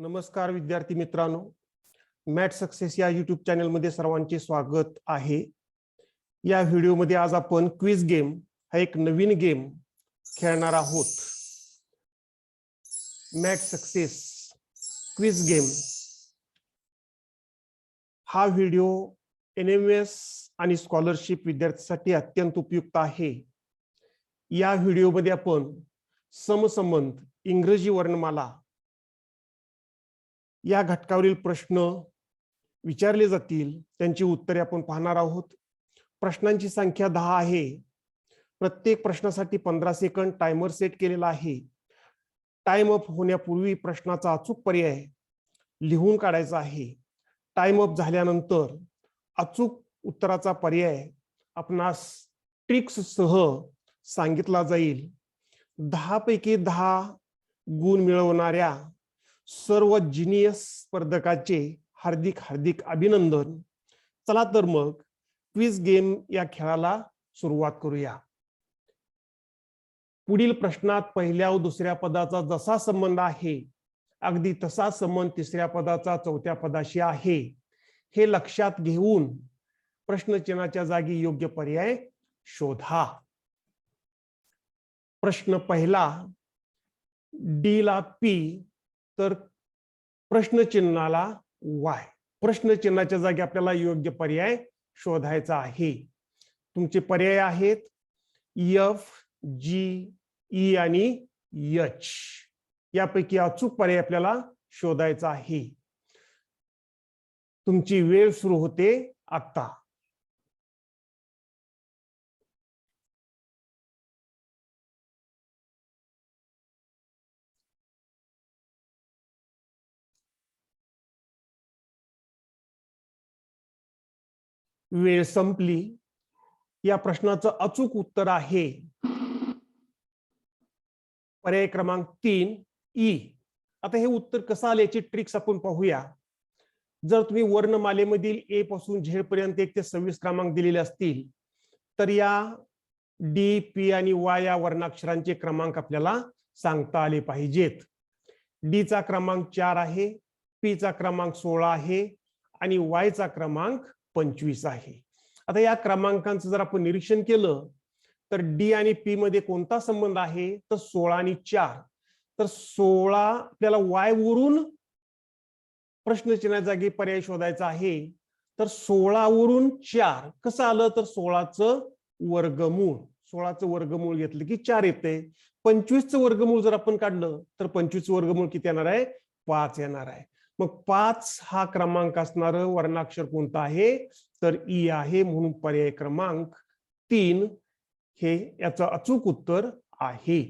नमस्कार विद्यार्थी मित्रांनो, मॅथ सक्सेस या यूट्यूब चॅनलमध्ये सर्वांचे स्वागत आहे। या व्हिडिओमध्ये आज आपण क्विज गेम हा एक नवीन गेम खेळणार आहोत। मॅथ सक्सेस क्विज गेम हा व्हिडिओ NMS आणि स्कॉलरशिप विद्यार्थ्यांसाठी अत्यंत उपयुक्त आहे। या व्हिडिओमध्ये आपण समसंबंध, इंग्रजी वर्णमाला या घटकावरील प्रश्न विचारले जातील, त्यांची उत्तरे आपण पाहणार आहोत। प्रश्नांची संख्या 10 आहे। प्रत्येक प्रश्नासाठी 15 सेकंद टाइमर सेट केलेला आहे। टाइम अप होण्यापूर्वी प्रश्नाचा अचूक पर्याय लिहून काढायचा आहे। टाइम अप झाल्यानंतर अचूक उत्तराचा पर्याय आपणास ट्रिक्स सह सांगितला जाईल। 10 पैकी 10 गुण मिळवणाऱ्या सर्व जिनियस स्पर्धकाचे हार्दिक हार्दिक अभिनंदन। चला तर मग क्विज गेम या खेळाला सुरुवात करूया। पुढील प्रश्नात पहिल्या व दुसऱ्या पदाचा जसा संबंध आहे अगदी तसा संबंध तिसऱ्या पदाचा चौथ्या पदाशी आहे, हे लक्षात घेऊन प्रश्नचिन्हाच्या जागी योग्य पर्याय शोधा। प्रश्न पहिला, डी ला P तर प्रश्नचिन्हाला Y। प्रश्नचिन्हाच्या जागी आपल्याला योग्य पर्याय शोधायचा आहे। तुमचे पर्याय आहेत F, G, E आणि H। यापैकी अचूक पर्याय आपल्याला शोधायचा आहे। तुमची वेळ सुरू होते आता। वेळ संपली। या प्रश्नाचं अचूक उत्तर आहे पर्याय क्रमांक 3 E। आता हे उत्तर कसं आले याची ट्रिक्स आपण पाहूया। जर तुम्ही वर्णमालेमधील A पासून Z पर्यंत 1 ते 26 क्रमांक दिलेले असतील तर या D, P आणि Y या वर्णाक्षरांचे क्रमांक आपल्याला सांगता आले पाहिजेत। D चा क्रमांक 4 आहे, P चा क्रमांक 16 आहे आणि Y चा क्रमांक 25 आहे। आता या क्रमांकांचं जर आपण निरीक्षण केलं तर D आणि P मध्ये कोणता संबंध आहे तर 16 आणि 4। तर 16 आपल्याला Y वरून प्रश्नचिन्हा जागी पर्याय शोधायचा आहे। तर 16 वरून 4 कसं आलं तर 16चं वर्गमूळ। 16चं वर्गमूळ घेतलं की 4 येते। 25चं वर्गमूळ जर आपण काढलं तर 25चं वर्गमूळ किती येणार आहे 5 येणार आहे। मग 5 हा क्रमांक असणारं वर्णाक्षर कोणतं आहे तर E आहे। म्हणून पर्याय क्रमांक 3 हे याचं अचूक उत्तर आहे।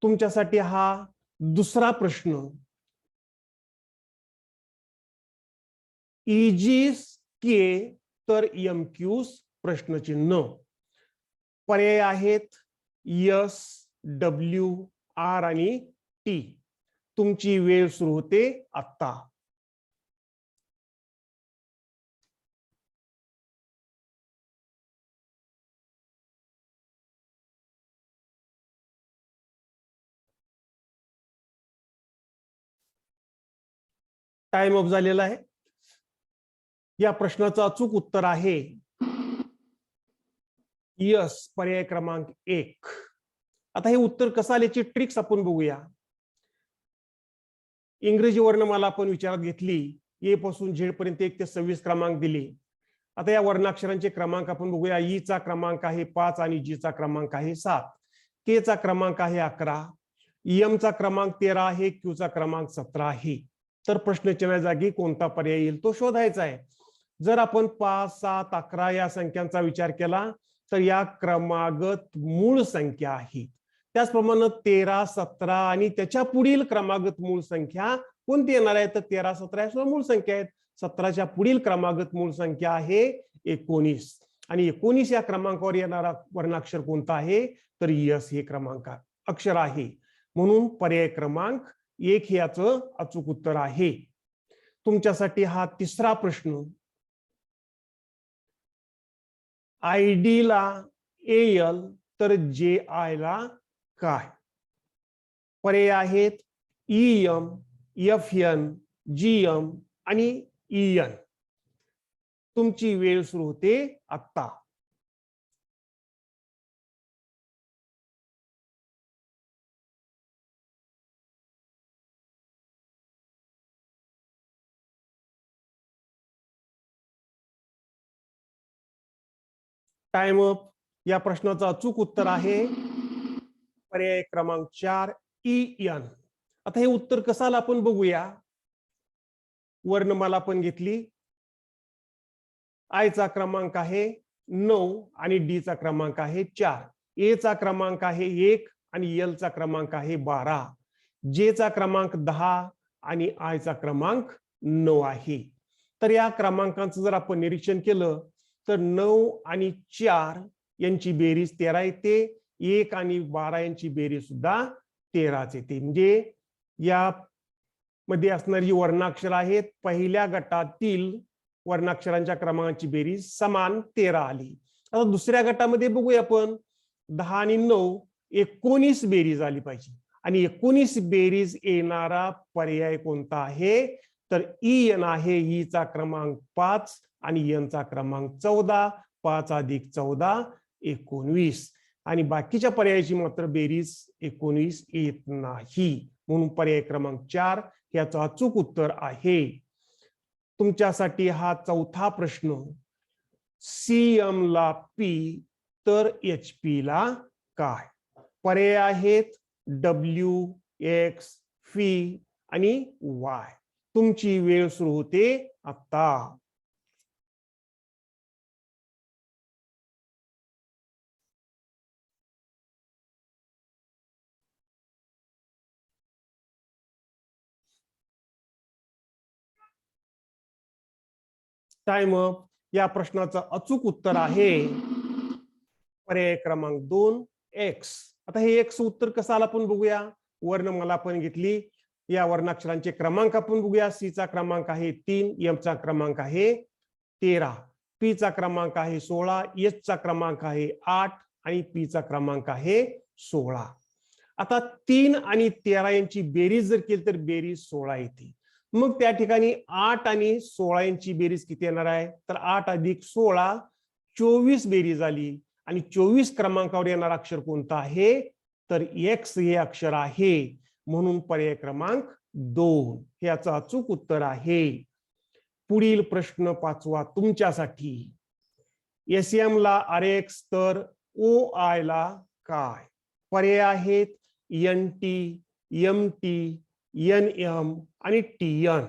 तुमच्यासाठी हा दुसरा प्रश्न, EGK तर MQ प्रश्नचिन्ह। पर्याय आहेत S, W, R आणि T। तुमची वेळ सुरू होते आता। टाइम अप झालेला आहे। या प्रश्नाचं अचूक उत्तर आहे यस, पर्याय क्रमांक 1। आता हे उत्तर कसं आल्याची ट्रिक्स आपण बघूया। इंग्रजी वर्णमाला आपण विचारात घेतली, A पासून Z पर्यंत 1 ते 26 क्रमांक दिले। आता या वर्णाक्षरांचे क्रमांक आपण बघूया। E चा क्रमांक आहे 5 आणि G चा क्रमांक आहे 7। K चा क्रमांक आहे 11, M चा क्रमांक 13 आहे, Q चा क्रमांक 17 आहे। तर प्रश्नचिन्हा जागी कोणता पर्याय येईल तो शोधायचा आहे। जर आपण 5, 7, 11 या संख्यांचा विचार केला तर या क्रमागत मूळ संख्या आहे। त्याचप्रमाणे 13, 17 आणि त्याच्या पुढील क्रमागत मूळ संख्या कोणती येणार आहे तर 13, 17 मूळ संख्या आहेत। 17च्या पुढील क्रमागत मूळ संख्या आहे 19 आणि 19 या क्रमांकावर येणारा वर्णाक्षर कोणता आहे तर S हे क्रमांक अक्षर आहे। म्हणून पर्याय क्रमांक 1 हे याचं अचूक उत्तर आहे। तुमच्यासाठी हा तिसरा प्रश्न, ID ला AL तर JI ला काय? पर्याय आहेत EM, FN, GM आणि EN. तुमची वेळ सुरू होते आता. Time up. या प्रश्नाचं अचूक उत्तर आहे पर्याय क्रमांक 4 EN. आता हे उत्तर कसं आलं आपण बघूया. वर्णमाला पण घेतली. आय चा क्रमांक आहे 9 आणि डी चा क्रमांक आहे 4. ए चा क्रमांक आहे 1 आणि एल चा क्रमांक आहे 12. जे चा क्रमांक 10 आणि आय चा क्रमांक 9 आहे. तर या क्रमांकांचं जर आपण निरीक्षण केलं तर 9 आणि 4 यांची बेरीज 13 येते. 1 आणि 12 यांची बेरीज सुद्धा 13 येते. म्हणजे या मध्ये असणारी जी वर्णाक्षर आहेत पहिल्या गटातील वर्णाक्षरांच्या क्रमांकाची बेरीज समान 13 आली. आता दुसऱ्या गटामध्ये बघूया आपण 10 आणि 9 19 बेरीज आली पाहिजे. आणि 19 बेरीज येणारा पर्याय कोणता आहे तर EN आहे. ई चा क्रमांक 5 आणि एन चा क्रमांक 14. 5 अधिक 14 19. आणि बाकीच्या पर्यायाची मात्र बेरीज 19 येत नाही. म्हणून पर्याय क्रमांक 4 याचं अचूक उत्तर आहे. तुमच्यासाठी हा चौथा प्रश्न. CM ला P तर HP ला काय? पर्याय आहेत W, X, Phi आणि Y. तुमची वेळ सुरू होते आता. Time up. या प्रश्नाचं अचूक उत्तर आहे पर्याय क्रमांक 2 X. आता हे X उत्तर कसं आलं आपण बघूया. वर्णमाला आपण घेतली. या वर्णाक्षरांचे क्रमांक आपण बघूया. C चा क्रमांक आहे 3, M चा क्रमांक आहे 13, P चा क्रमांक आहे 16, S चा क्रमांक आहे 8 आणि P चा क्रमांक आहे 16. आता 3 आणि 13 यांची बेरीज जर केली तर बेरीज 16 येते. मग त्या ठिकाणी 8 आणि 16 यांची बेरीज किती येणार आहे तर 8 अधिक 16 24 बेरीज आली. आणि 24 क्रमांकावर येणारा अक्षर कोणता आहे तर X हे अक्षर आहे. म्हणून पर्याय क्रमांक 2 हे याचं अचूक उत्तर आहे. पुढील प्रश्न 5वा तुमच्यासाठी. SM ला RX तर OI ला काय? पर्याय आहेत NT, MT, NM आणि TN.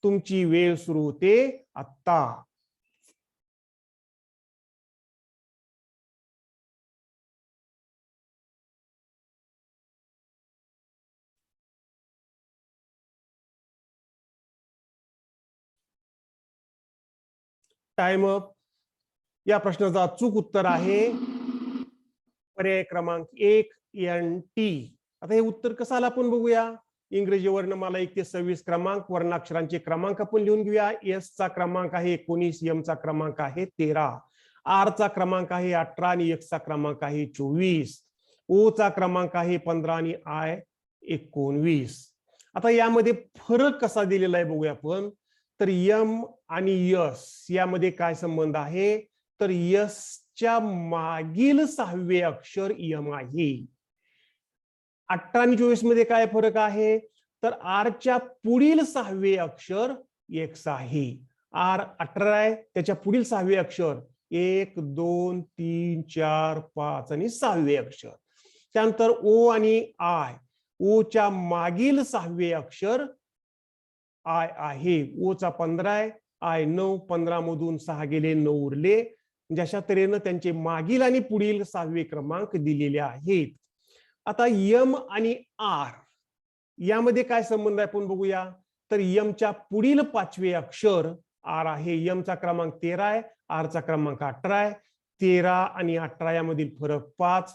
तुमची वेळ सुरू होते आता. Time up. या प्रश्नाचं अचूक उत्तर आहे पर्याय क्रमांक 1 NT. आता हे उत्तर कसं आलं आपण बघूया. इंग्रजी वर्णमाला 1 ते 26 क्रमांक. वर्णाक्षरांचे क्रमांक आपण लिहून घेऊया. S चा क्रमांक आहे 19, M चा क्रमांक आहे 13, R चा क्रमांक आहे 18 आणि X चा क्रमांक आहे 24, O चा क्रमांक आहे 15 आणि I 19. आता यामध्ये फरक कसा दिलेला आहे बघूया आपण. तर M आणि S यामध्ये काय संबंध आहे तर S च्या मागील 6वे अक्षर M आहे. 18 आणि 24 मध्ये काय फरक आहे तर R च्या पुढील 6वे अक्षर X आहे. R 18 आहे त्याच्या पुढील 6वे अक्षर 1, 2, 3, 4, 5 आणि 6वे अक्षर. त्यानंतर O आणि I. O च्या मागील 6वे अक्षर I आहे. O चा 15 आहे, I 9. 15 मधून 6 गेले 9 उरले. जशा तऱ्हेनं त्यांचे मागील आणि पुढील 6वे क्रमांक दिलेले आहेत. आता M आणि R यामध्ये काय संबंध आहे आपण बघूया. तर M च्या पुढील 5वे अक्षर R आहे. M चा क्रमांक 13 आहे, R चा क्रमांक 18 आहे. 13 आणि 18 यामधील फरक 5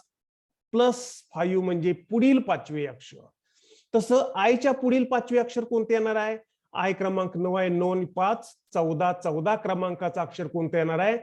प्लस 5 म्हणजे पुढील 5वे अक्षर. तसं I च्या पुढील 5वे अक्षर कोणते येणार आहे. I क्रमांक 9 आहे. 9 आणि 5 14. 14 क्रमांकाचा अक्षर कोणतं येणार आहे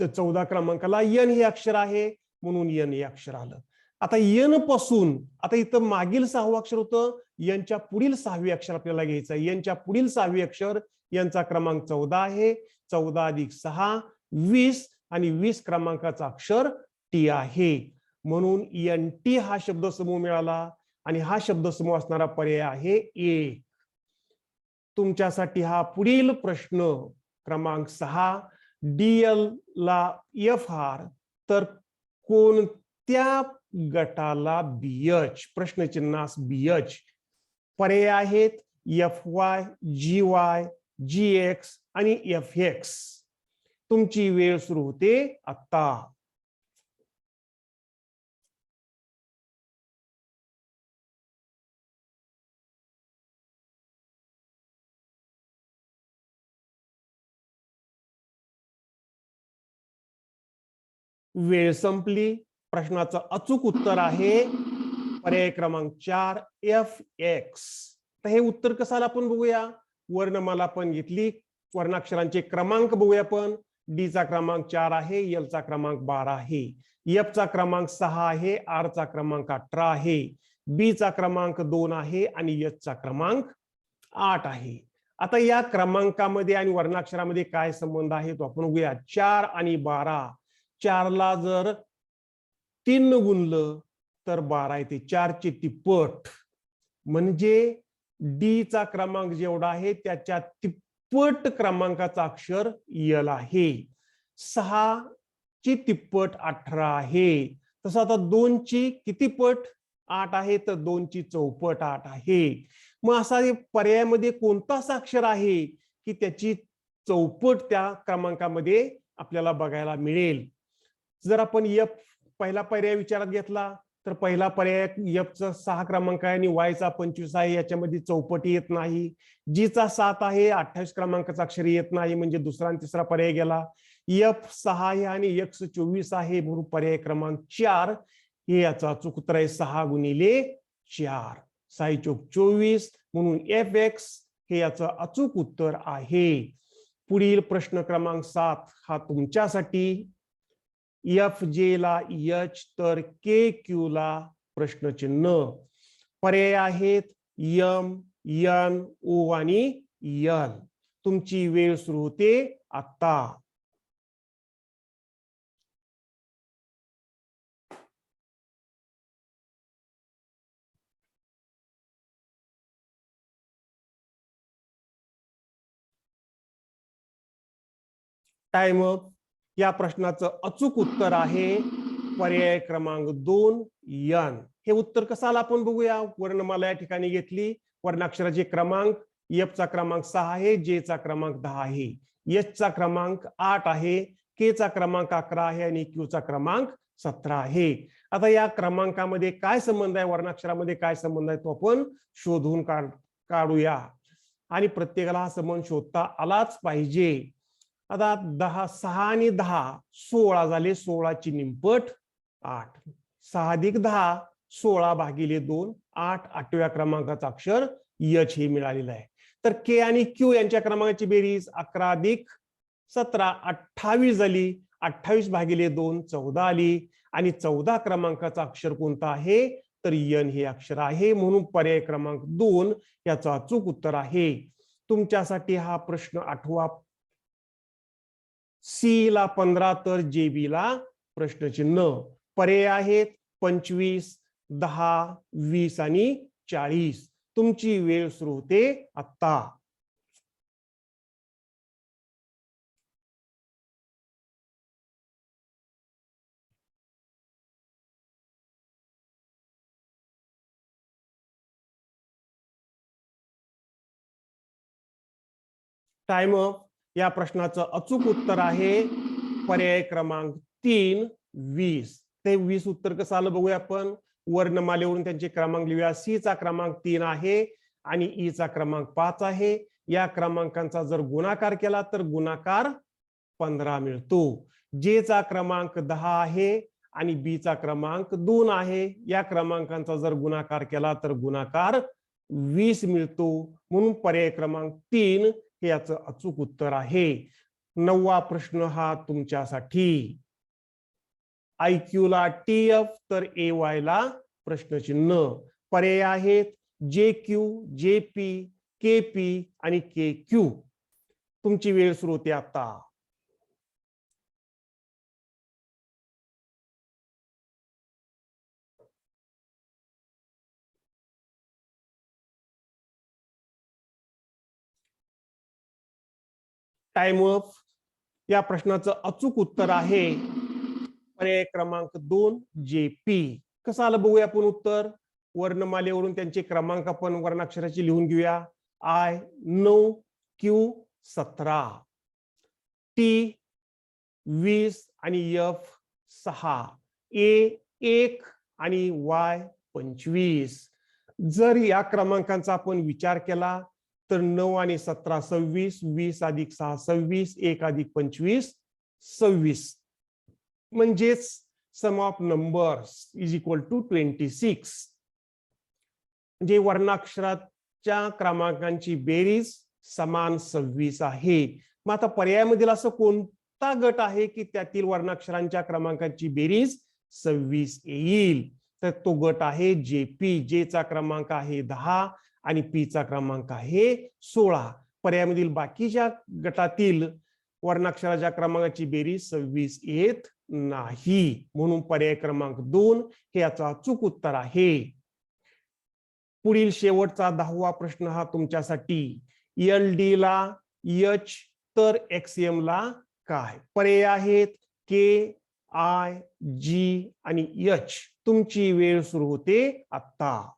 तर 14 क्रमांकाला N हे अक्षर आहे म्हणून N हे अक्षर आलं. आता यन पासून, आता इथं मागील 6वं अक्षर होतं, यनच्या पुढील 6वे अक्षर आपल्याला घ्यायचं आहे. यनच्या पुढील 6वे अक्षर, यनचा क्रमांक 14 आहे. 14 अधिक 6 20 आणि 20 क्रमांकाचा अक्षर टी आहे. म्हणून एन टी हा शब्दसमूह मिळाला आणि हा शब्दसमूह असणारा पर्याय आहे ए. तुमच्यासाठी हा पुढील प्रश्न क्रमांक 6. डीएल ला एफ हार तर कोणत्या गटाला बीएच? प्रश्नचिन्हास बीएच. पर्याय आहेत एफ वाय, जी वाय, जी एक्स आणि एफ एक्स. तुमची वेळ सुरू होते आता. वेळ संपली. प्रश्नाचं अचूक उत्तर आहे पर्याय क्रमांक 4 एफ एक्स. तर हे उत्तर कसं आलं आपण बघूया. वर्णमाला पण घेतली, वर्णाक्षरांचे क्रमांक बघूया आपण. डी चा क्रमांक 4 आहे, एल चा क्रमांक 12 आहे, एफ चा क्रमांक 6 आहे, आर चा क्रमांक 18 आहे, बी चा क्रमांक 2 आहे आणि एच चा क्रमांक 8 आहे. आता या क्रमांकामध्ये आणि वर्णाक्षरामध्ये काय संबंध आहे तो आपण बघूया. 4 आणि 12. 4 ला जर 3 गुणलं तर 12 येते. 4 चे तिप्पट. म्हणजे डी चा क्रमांक जेवढा आहे त्याच्या तिप्पट क्रमांकाचा अक्षर यल आहे. 6 ची तिप्पट 18 आहे. तसं आता 2 ची किती पट 8 आहे तर 2 ची चौपट 8 आहे. मग असा पर्यायामध्ये कोणता असा अक्षर आहे की त्याची चौपट त्या क्रमांकामध्ये आपल्याला बघायला मिळेल. जर आपण एफ पहिला पर्याय विचारात घेतला तर पहिला पर्याय एफचा 6 क्रमांक आहे आणि वायचा 25 आहे, याच्यामध्ये चौपटी येत नाही. जीचा 7 आहे, 28 क्रमांकाचा अक्षर येत नाही, म्हणजे दुसरा आणि तिसरा पर्याय गेला. एफ 6 आहे आणि एक्स 24 आहे, म्हणून पर्याय क्रमांक 4 हे याचा अचूक उत्तर आहे. 6 गुणिले 4 6 चोक 24, म्हणून एफ एक्स हे याचं अचूक उत्तर आहे. पुढील प्रश्न क्रमांक 7 हा तुमच्यासाठी. एफ जे ला एच तर के क्यू ला प्रश्नचिन्ह. पर्याय आहेत एम, एन, ओ आणि एल. तुमची वेळ सुरू होते आता. Time up. या प्रश्नाचं अचूक उत्तर आहे पर्याय क्रमांक 2 एन. हे उत्तर कसं आलं आपण बघूया. वर्णमाला या ठिकाणी घेतली, वर्णाक्षराचे क्रमांक. एफ चा क्रमांक 6 आहे, जे चा क्रमांक 10 आहे, एच चा क्रमांक 8 आहे, के चा क्रमांक 11 आहे आणि क्यू चा क्रमांक 17 आहे. आता या क्रमांकामध्ये काय संबंध आहे, वर्णाक्षरामध्ये काय संबंध आहे तो आपण शोधून काढूया. आणि प्रत्येकाला हा संबंध शोधता आलाच पाहिजे. आता 10 6 आणि 10 16 झाले. 16 ची निमपट 8. 6 अधिक 10 16 भागिले 2 8. 8व्या क्रमांकाचा अक्षर यच हे मिळालेलं आहे. तर के आणि क्यू यांच्या क्रमांकाची बेरीज 11 अधिक 17 28 झाली. 28 भागिले 2 14 आली. आणि 14 क्रमांकाचा अक्षर कोणता आहे तर यन हे अक्षर आहे, म्हणून पर्याय क्रमांक 2 याचं अचूक उत्तर आहे. तुमच्यासाठी हा प्रश्न 8वा. सी ला 15 तर जेबी ला प्रश्नचिन्ह. पर्याय आहेत 25, 10, 20 आणि 40. तुमची वेळ सुरू होते आता. Time up. या प्रश्नाचं अचूक उत्तर आहे पर्याय क्रमांक 3 20. ते 20 उत्तर कसं आलं बघूया आपण. वर्णमालेवरून त्यांचे क्रमांक लिहूया. सी चा क्रमांक 3 आहे आणि ई चा क्रमांक 5 आहे. या क्रमांकांचा जर गुणाकार केला तर गुणाकार 15 मिळतो. जे चा क्रमांक 10 आहे आणि बी चा क्रमांक 2 आहे. या क्रमांकांचा जर गुणाकार केला तर गुणाकार 20 मिळतो, म्हणून पर्याय क्रमांक 3 हे याचं अचूक उत्तर आहे. 9वा प्रश्न हा तुमच्यासाठी. IQ ला TF तर AY ला प्रश्नचिन्ह. पर्याय आहेत JQ, JP, KP आणि KQ. तुमची वेळ सुरू होते आता. Time up. या प्रश्नाचं अचूक उत्तर आहे पर्याय क्रमांक 2 JP. कसं आलं बघूया आपण उत्तर. वर्णमालेवरून त्यांचे क्रमांक आपण वर्णाक्षराची लिहून घेऊया. I 9, Q 17, T 20 आणि F 6, A 1 आणि Y 25. जर या क्रमांकांचा आपण विचार केला तर 9 आणि 17 26, 20 अधिक 6 26, 1 अधिक 25 26. म्हणजेच sum of numbers is equal to 26. म्हणजे वर्णाक्षराच्या क्रमांकांची बेरीज समान 26 आहे. मग आता पर्यायामधील असं कोणता गट आहे की त्यातील वर्णाक्षरांच्या क्रमांकांची बेरीज 26 येईल? तर तो गट आहे JP. J चा क्रमांक आहे 10 आणि P चा क्रमांक आहे 16. पर्यायामधील बाकीच्या गटातील वर्णाक्षराच्या क्रमांकाची बेरीज 26 येत नाही. म्हणून पर्याय क्रमांक 2 हे याचा अचूक उत्तर आहे. पुढील शेवटचा 10वा प्रश्न हा तुमच्यासाठी. LD ला H तर XM ला काय? पर्याय आहेत K, I, G आणि H. तुमची वेळ सुरू होते आता.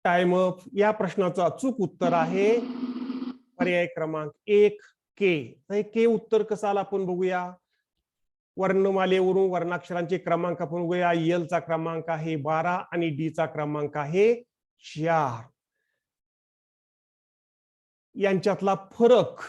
Time up. या प्रश्नाचं अचूक उत्तर आहे पर्याय क्रमांक 1 K. K उत्तर कसं आलं आपण बघूया. वर्णमालेवरून वर्णाक्षरांचे क्रमांक आपण बघूया. L चा क्रमांक आहे 12 आणि D चा क्रमांक आहे 4. यांच्यातला फरक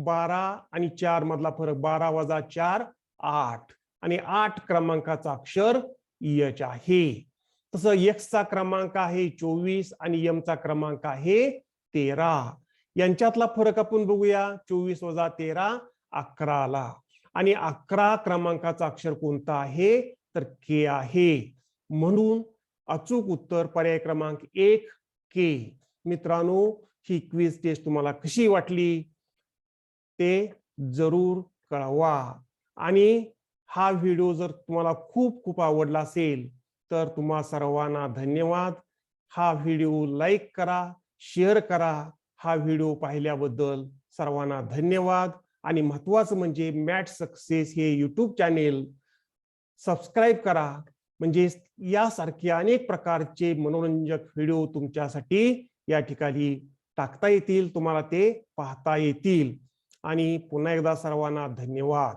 12 आणि 4 मधला फरक 12 वजा 4 8 आणि 8 क्रमांकाचा अक्षर H आहे. तसं X चा क्रमांक आहे 24 आणि M चा क्रमांक आहे 13. यांच्यातला फरक आपण बघूया. 24 वजा 13 11 ला. आणि 11 क्रमांकाचा अक्षर कोणता आहे तर K आहे. म्हणून अचूक उत्तर पर्याय क्रमांक 1 K. मित्रांनो, ही क्विज टेस्ट तुम्हाला कशी वाटली ते जरूर कळवा. आणि हा व्हिडिओ जर तुम्हाला खूप खूप आवडला असेल तर तुम्हा सर्वांना धन्यवाद. हा व्हिडिओ लाईक करा, शेअर करा. हा व्हिडिओ पाहिल्याबद्दल सर्वांना धन्यवाद. आणि महत्त्वाचं म्हणजे मॅथ सक्सेस हे YouTube चॅनेल सबस्क्राईब करा. म्हणजे यासारखे अनेक प्रकारचे मनोरंजक व्हिडिओ तुमच्यासाठी या ठिकाणी टाकता येतील, तुम्हाला ते पाहता येतील. आणि पुन्हा एकदा सर्वांना धन्यवाद.